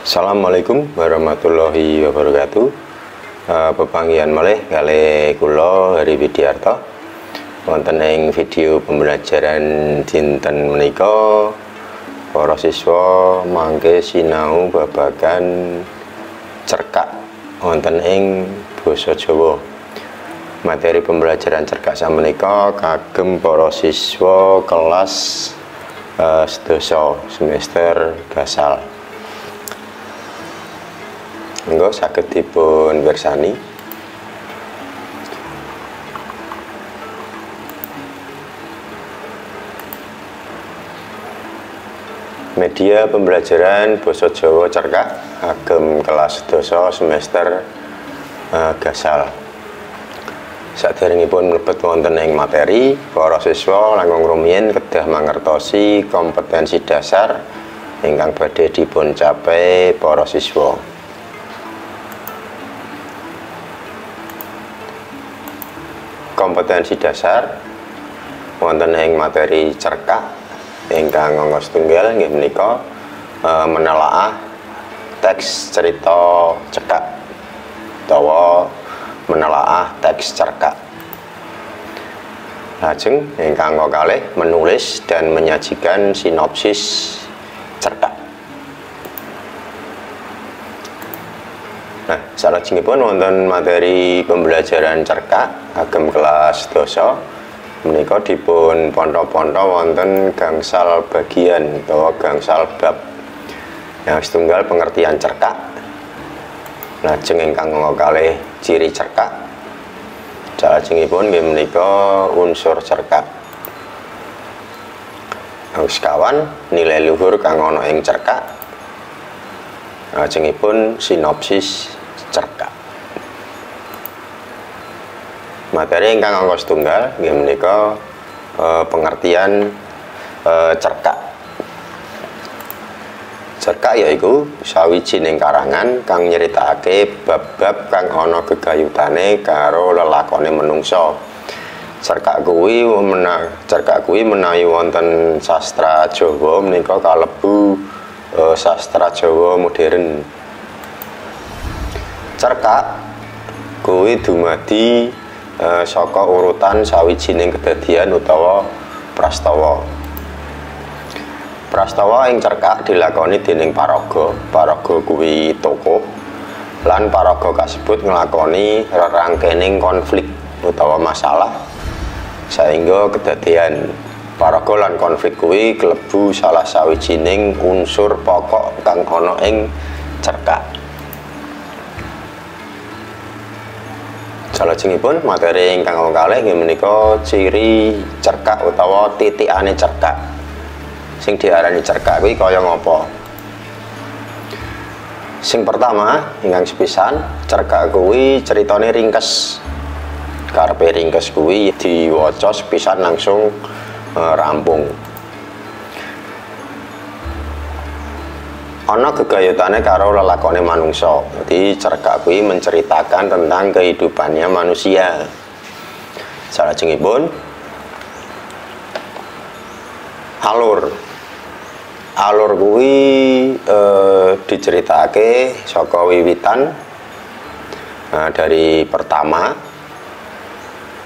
Assalamualaikum warahmatullahi wabarakatuh. Pepanggihan malih kalih kula Heri Widiarto wonten ing video pembelajaran dinten menika. Para siswa mangke sinau babagan cerkak wonten ing basa Jawa. Materi pembelajaran cerkak samenika kagem para siswa kelas sedasa semester gasal. Monggo saged dipun pirsani. Media pembelajaran basa Jawa cerkak agem kelas sedasa semester gasal. Saderengipun mlebet wonten ing materi, para siswa langkung rumiyin kedah mangertosi kompetensi dasar ingkang badhe dipun capai para siswa. Kompetensi dasar wonten ing materi cerkak ingkang angka setunggal nggih menika menelaah teks cerita cerkak utawa menelaah teks cerkak. Lajeng ingkang angka kalih menulis dan menyajikan sinopsis cerkak. Nah, salajengipun wonten materi pembelajaran cerkak agem kelas dosa menika dipun ponto-ponto wonten gangsal bagian utawa gangsal bab. Yang setunggal pengertian cerkak. Lajeng ingkang kalih ciri cerkak. Salajengipun nggih menika unsur cerkak. Sekawan nilai luhur kang ana ing cerkak. Lajengipun sinopsis cerkak. Materi ingkang angka setunggal nggih menika pengertian cerkak. Cerkak yaiku sawijining karangan kang nyeritakake bab-bab kang ana gegayutane karo lelakone manungsa. Cerkak kuwi menawi wonten sastra Jawa menika kalebu sastra Jawa modern. Cerkak kuwi dumadi saka urutan sawijining kedadian utawa prastawa. Prastawa ing cerkak dilakoni dening paraga. Paraga kuwi tokoh lan paraga kasebut nglakoni rerangkening konflik utawa masalah saengga kedadian. Paraga lan konflik kuwi klebu salah sawijining unsur pokok kang ana ing cerkak. Salajengipun materi ingkang kalih nggih menika ciri cerkak utawa titikane cerkak. Sing diarani cerkak kuwi kaya ngapa? Sing pertama ingkang sepisan, cerkak kuwi ceritane ringkes. Karepe ringkes kuwi diwaca sepisan langsung rampung. Ana gegayutane karo lelakone manungsa. Jadi cerkak kuwi menceritakan tentang kehidupannya manusia. Salajengipun alur kuwi diceritake saka wiwitan dari pertama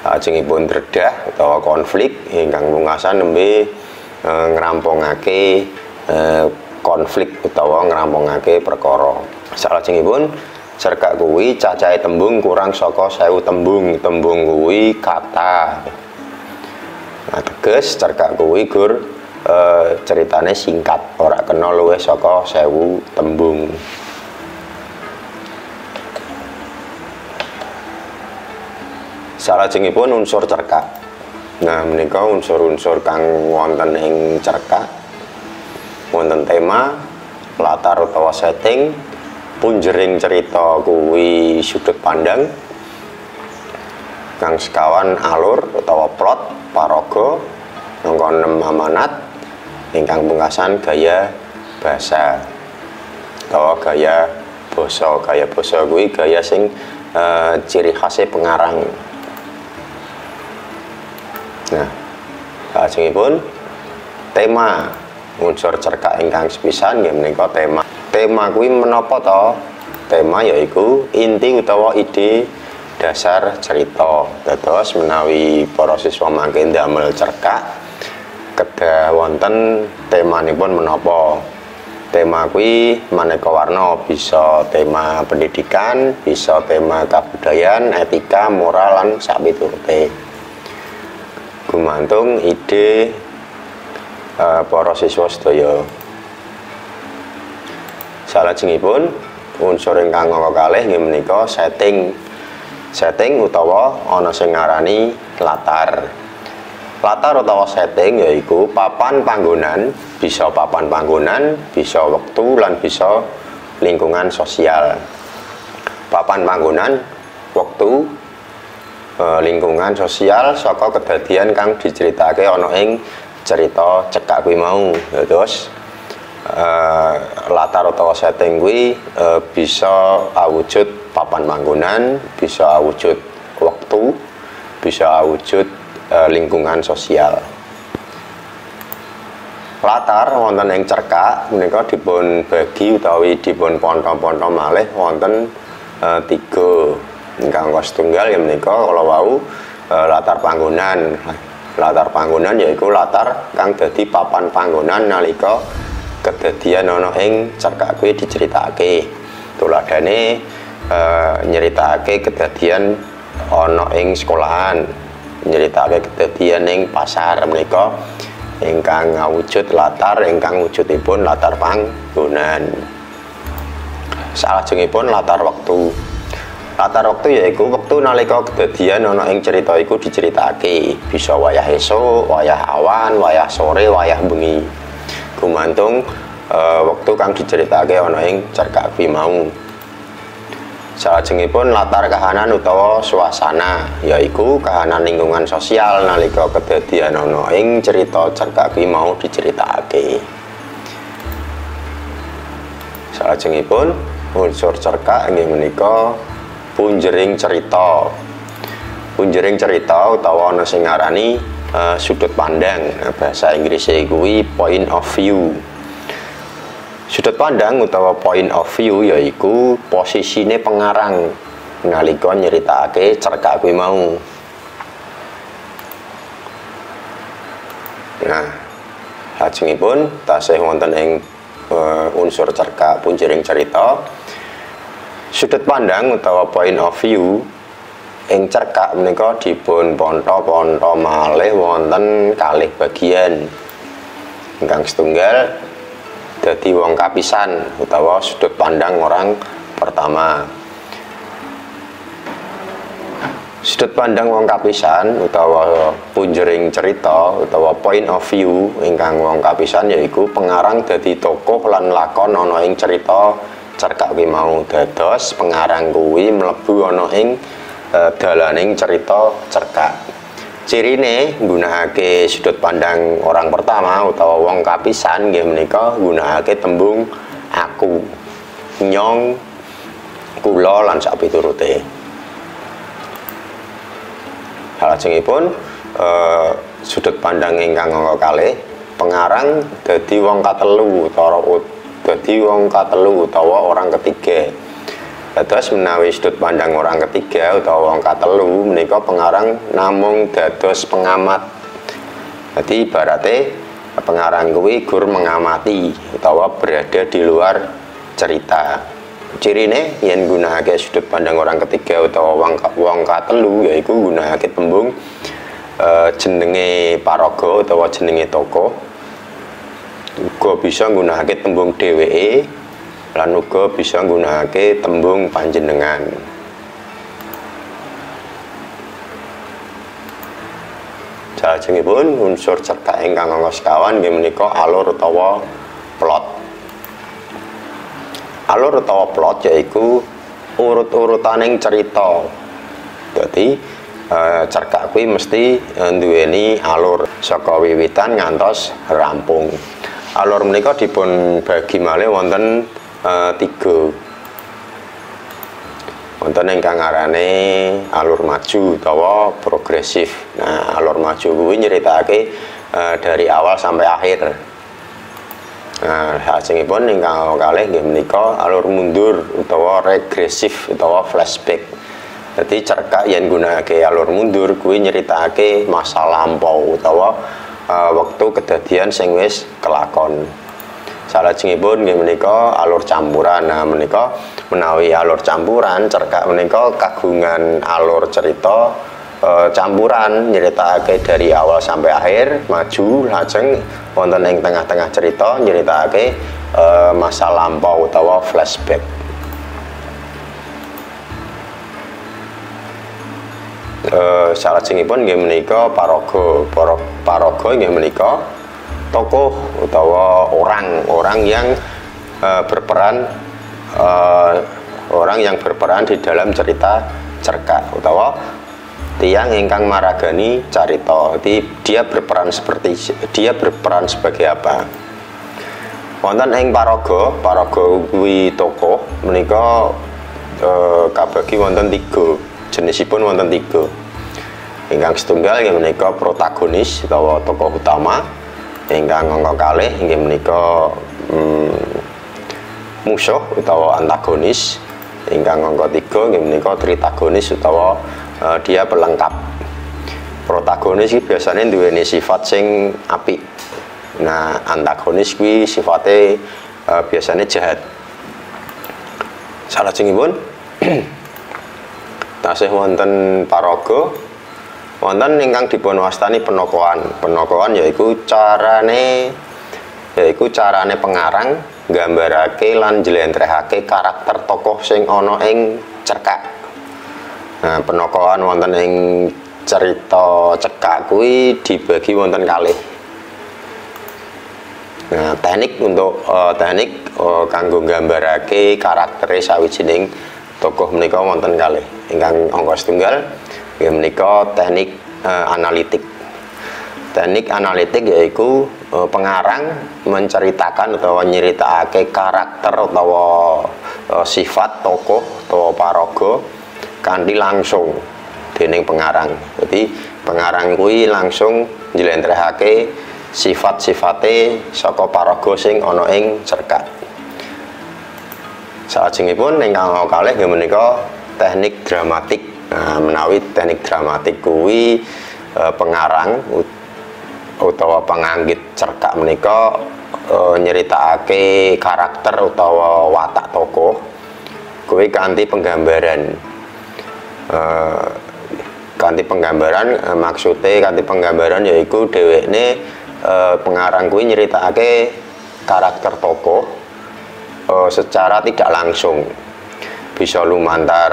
lajengipun dredah utawa konflik ingkang pungkasan nembe ngrampungake konflik utawa ngrampungake perkara. Salajengipun cerkak kuwi cacahe tembung kurang saka 1000 tembung. Tembung kuwi kata. Nah, teges cerkak kuwi gur ceritane singkat, ora kena luwih saka 1000 tembung. Salajengipun unsur cerkak. Nah, menika unsur-unsur kang wonten ing cerkak. Wonten tema, latar utawa setting, punjering cerita kuwi sudut pandang, kang sekawan alur utawa plot, paraga, angka 6 amanat, ingkang pungkasan gaya basa utawa gaya basa. Gaya basa kuwi gaya sing ciri khasé pengarang. Nah, salajengipun tema unsur cerkak ingkang sepisan nggih menika tema kuwi menapa to? Tema yaiku inti utawa ide dasar cerita. Dados menawi para siswa mangke ndamel cerkak kedah wonten temanipun menapa. Tema kuwi maneka warna, bisa tema pendidikan, bisa tema kabudayaan, etika, moral lan sapiturute. Gumantung ide para siswa sedaya. Salajengipun unsur ingkang kalih nggih menika setting. Setting utawa ana sing ngarani latar. Latar utawa setting yaiku papan panggonan, bisa papan panggonan, bisa wektu lan bisa lingkungan sosial. Papan panggonan, wektu, lingkungan sosial saka kedadian kang diceritake ana ing cerita cekak kuwi mau. Terus latar utawa setting kuwi bisa awujud papan panggonan, bisa awujud wektu, bisa awujud lingkungan sosial. Latar wonten ing cerkak menika dipun bagi utawi dipun ponto-ponto malih wonten 3. Ingkang setunggal ya menika kala wau latar panggonan. Latar panggonan yaiku latar kang dadi papan panggonan nalika kedadian ana ing cerkak kuwi diceritakake. Tuladhane nyeritakake kedadian ana ing sekolahan, nyeritakake kedadian ing pasar menika ingkang ngawujud latar ingkang wujudipun latar panggonan. Salajengipun latar wektu. Latar wektu yaiku wektu nalika kedadian ana ing cerita iku diceritakake, bisa wayah esuk, wayah awan, wayah sore, wayah bengi. Gumantung wektu kang diceritakake ana ing cerkak kuwi mau. Salajengipun latar kahanan utawa suasana yaiku kahanan lingkungan sosial nalika kedadian ana ing cerita cerkak kuwi mau diceritakake. Salajengipun unsur cerkak inggih menika punjering cerita. Punjering cerita utawa ana sing ngarani sudut pandang. Bahasa Inggrise kuwi point of view. Sudut pandang utawa point of view yaiku posisine pengarang nalika nyeritakake cerkak kuwi mau. Nah, lajengipun tasih wonten ing unsur cerkak punjering cerita. Sudut pandang utawa point of view ing cerkak menika dipun ponto-ponto malih wonten kalih bagian. Ingkang setunggal dadi wong kapisan utawa sudut pandang orang pertama. Sudut pandang wong kapisan utawa punjering cerita utawa point of view ingkang wong kapisan yaiku pengarang dadi tokoh lan lakon ana ing cerita cerkak kuwi mau. Dados pengarang kuwi mlebu ana ing dalaning cerita cerkak. Cirine nggunakake sudut pandang orang pertama utawa wong kapisan nggih menika nggunakake tembung aku, nyong, kula lan sapiturute. Salajengipun sudut pandang ingkang angka kalih pengarang dadi wong katelu utawa orang ketiga. Dados menawi sudut pandang orang ketiga utawa wong katelu menika pengarang namung dados pengamat. Jadi ibarate pengarang kuwi gur mengamati utawa berada di luar cerita. Cirine yen gunakake sudut pandang orang ketiga utawa wong katelu yaiku gunakake tembung jenenge paraga utawa jenenge tokoh. Uga bisa nggunakake tembung dheweke lan uga bisa nggunakake tembung panjenengan. Salajengipun unsur cerkak ingkang angka sekawan nggih menika alur utawa plot. Alur utawa plot yaiku urut-urutaning cerita. Dadi cerkak kuwi mesti nduweni alur saka wiwitan ngantos rampung. Alur menika dipun bagi malih wonten 3. Wonten ingkang ngarane alur maju utawa progresif. Nah, alur maju kuwi nyeritakake dari awal sampai akhir. Nah, salajengipun ingkang kalih nggih menika alur mundur utawa regresif utawa flashback. Jadi cerkak yen gunakake alur mundur kuwi nyeritakake masa lampau utawa wektu kedadian sing wis kelakon. Salajengipun nggih menika alur campuran. Nah, menika menawi alur campuran cerkak menika kagungan alur cerita campuran nyeritakake dari awal sampai akhir, maju lajeng wonten ing tengah-tengah cerita nyeritakake masa lampau utawa flashback. Salajengipun nggih menika paraga nggih menika tokoh utawa orang yang berperan di dalam cerita cerkak utawa tiyang ingkang maragani carita. Jadi dia berperan sebagai apa? Wonten ing paraga kuwi tokoh menika kabagi wonten 3, jenisipun wonten 3. Ingkang setunggal inggih menika protagonis utawa tokoh utama, ingkang angka kalih inggih menika musuh utawa antagonis, ingkang angka 3 inggih menika tritagonis utawa dia pelengkap. Protagonis iki biasanya duweni sifat sing apik. Nah, antagonis kuwi sifate biasanya jahat. Salajengipun tasih wonten paraga wonten ingkang dipunwastani penokohan. Penokohan yaiku carane pengarang nggambarake lan njlentrehake karakter tokoh sing ana ing cerkak. Nah, penokohan wonten ing cerita cekak kuwi dibagi wonten kalih. Nah, teknik kanggo nggambarake karaktere sawijining tokoh menika wonten kalih. Ingkang angka setunggal inggih menika teknik analitik. Teknik analitik yaiku pengarang menceritakan utawa nyeritakake karakter utawa sifat tokoh utawa paraga kanthi langsung dening pengarang. Jadi pengarang kuwi langsung njlentrehake sifat-sifate saka paraga sing ana ing cerkak. Salajengipun ingkang kalih nggih menika teknik dramatik. Nah, menawi teknik dramatik kuwi pengarang utawa penganggit cerkak menika nyeritakake karakter utawa watak tokoh kuwi kanthi penggambaran. Maksudnya kanthi penggambaran yaiku dhewekne pengarang kuwi nyeritakake karakter tokoh secara tidak langsung, bisa lumantar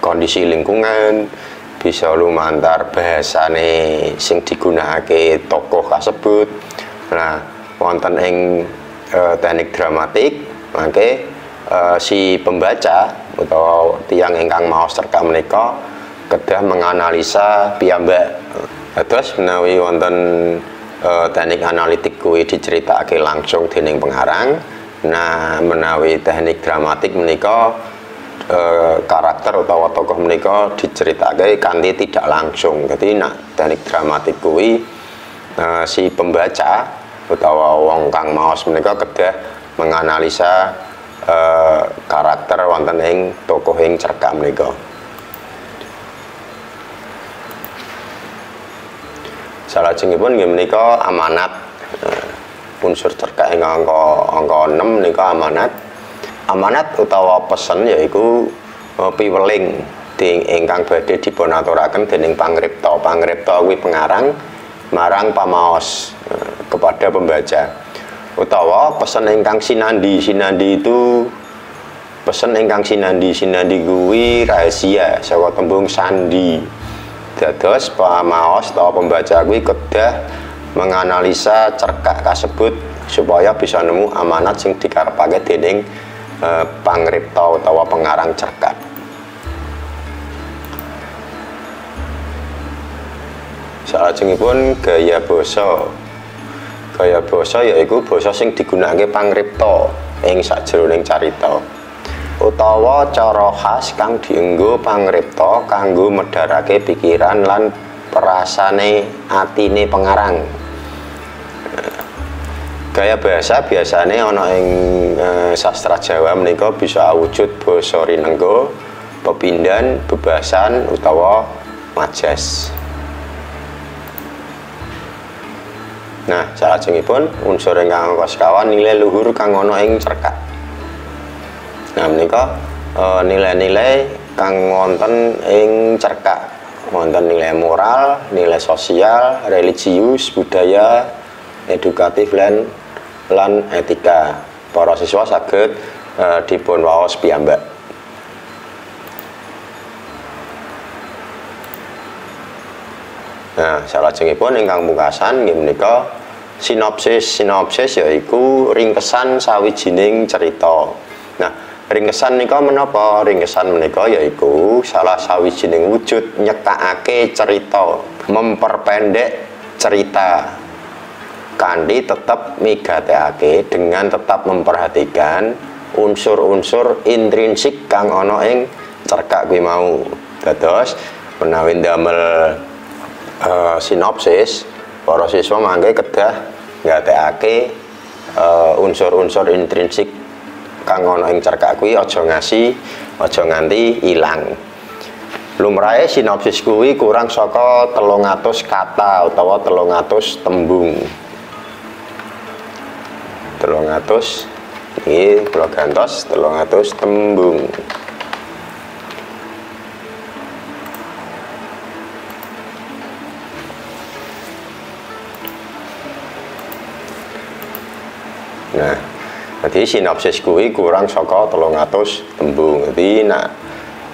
kondisi lingkungan, bisa lumantar bahasane sing digunakake tokoh kasebut. Nah, wonten ing teknik dramatik mangke si pembaca atau tiyang ingkang maos cerkak menika kedah menganalisa piyambak. Terus menawi wonten teknik analitik kuwi diceritakake langsung dening pengarang. Nah, menawi teknik dramatik menika karakter utawa tokoh menika diceritakake kanthi tidak langsung. Jadi teknik dramatik kuwi si pembaca utawa wong kang maos menika kedah menganalisa karakter wonten ing tokoh ing cerkak menika. Salajengipun nggih menika amanat. Unsur cerkak ing angka 6 menika amanat. Amanat utawa pesen yaiku piweling ingkang badhe dipunaturaken dening pangripta. Pangripta kuwi pengarang marang pamaos kepada pembaca. Utawa pesen ingkang sinandi itu pesen ingkang sinandi kuwi rahasia saka tembung sandi. Dados pamaos utawa pembaca kuwi kedah menganalisa cerkak kasebut supaya bisa nemu amanat sing dikarepake dening pangripta utawa pengarang cerkak. Salajengipun gaya basa. Gaya basa yaiku basa sing digunakake pangripta ing sajroning carita utawa cara khas kang dienggo pangripta kanggo medharake pikiran lan perasane atine pengarang. Gaya bahasa biasanya ana ing sastra Jawa menika bisa awujud basa rinengga, pepindhan, bebasan utawa majas. Nah, salajengipun unsur ingkang angka sekawan nilai luhur kang ana ing cerkak. Nah, menika nilai-nilai kang wonten ing cerkak, wonten nilai moral, nilai sosial, religius, budaya, edukatif lan etika. Para siswa saged dipun waos piyambak. Nah, salajengipun ingkang pungkasan nggih menika sinopsis. Sinopsis yaiku ringkesan sawijining cerita. Nah, ringkesan menika menapa? Ringkesan menika yaiku salah sawijining wujud nyekakake cerita, memperpendek cerita kanthi tetap migatekake dengan tetap memperhatikan unsur-unsur intrinsik kang ana ing cerkak kuwi mau. Dados menawi ndamel sinopsis, para siswa mangke kedah nggatekake unsur-unsur intrinsik kang ana ing cerkak kuwi aja ngasi, aja nganti ilang. Lumrahe sinopsis kuwi kurang saka 300 kata utawa 300 tembung. 300 iki kula gantos 300 tembung. Nah, jadi sinopsis kuwi kurang saka 300 tembung. Jadi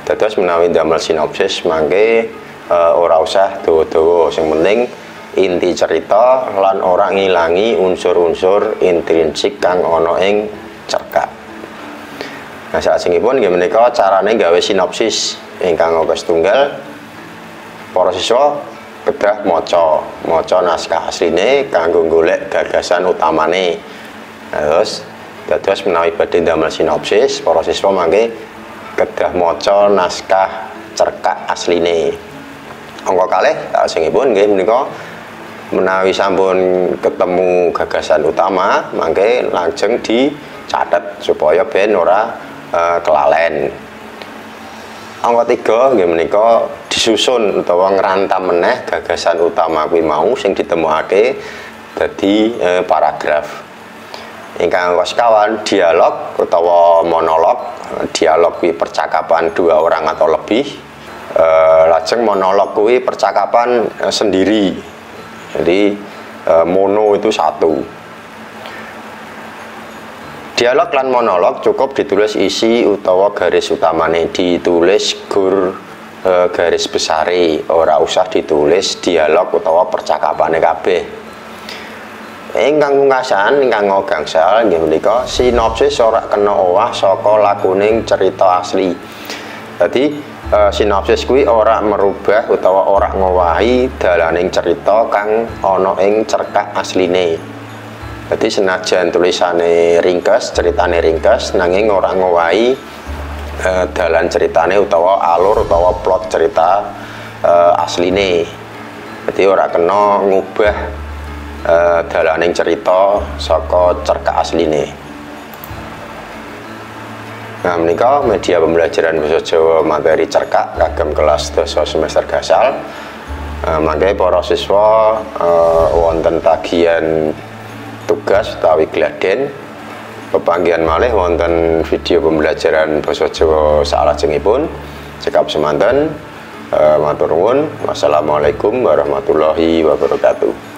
dados menawi damel sinopsis mangke ora usah dawa-dawa, sing penting inti cerita lan ora ngilangi unsur-unsur intrinsik kang ana ing cerkak. Nah, salajengipun nggih menika carane gawe sinopsis ingkang angka setunggal. Para siswa kedah maca naskah asline kanggo golek gagasan utamane. Terus dados menawi badhe damel sinopsis, para siswa mangke kedah maca naskah cerkak asline. Angka kalih salajengipun nggih menika menawi sampun ketemu gagasan utama mangke lajeng dicatet supaya ben ora kelalen. Angka 3 nggih menika disusun utawa ngrantam meneh gagasan utama kuwi mau sing ditemokake dadi paragraf. Ingkang angka sekawan dialog utawa monolog. Dialog kuwi percakapan dua orang atau lebih. Lajeng monolog kuwi percakapan sendiri. Jadi mono itu satu. Dialog lan monolog cukup ditulis isi utawa garis utamane, ditulis garis besare, ora usah ditulis dialog utawa percakapane kabeh. Ingkang pungkasan, ingkang gangsal nggih menika sinopsis ora kena owah saka lakuning cerita asli. Jadi sinopsis kuwi ora merubah utawa ora ngowahi dalaning cerita kang ana ing cerkak asline. Jadi senajan tulisane ringkes, ceritane ringkes, nanging ora ngowahi dalan ceritane utawa alur utawa plot cerita asline. Jadi ora kena ngubah dalaning cerita saka cerkak asline. Nah, menika media pembelajaran basa Jawa materi cerkak kagem kelas 10 semester gasal. Mangke para siswa wonten tagihan tugas utawi gladen, pepanggihan malih wonten video pembelajaran basa Jawa salajengipun. Cekap semanten, matur nuwun. Wassalamualaikum warahmatullahi wabarakatuh.